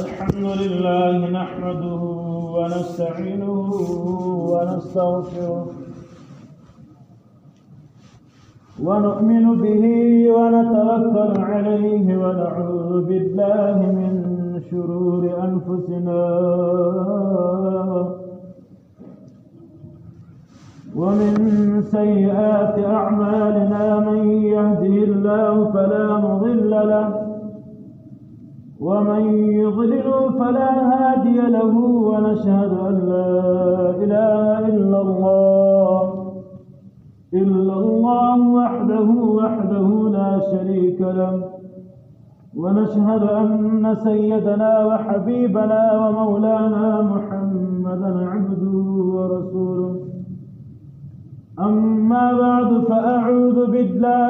الحمد لله نحمده ونستعينه ونستغفره ونؤمن به ونتوكل عليه ونعوذ بالله من شرور أنفسنا ومن سيئات أعمالنا من يهده الله فلا مضل له ومن يضلل فلا هادي له ونشهد أن لا إله إلا الله وحده لا شريك له ونشهد أن سيدنا وحبيبنا ومولانا محمدا عبده ورسوله أما بعد فأعوذ بالله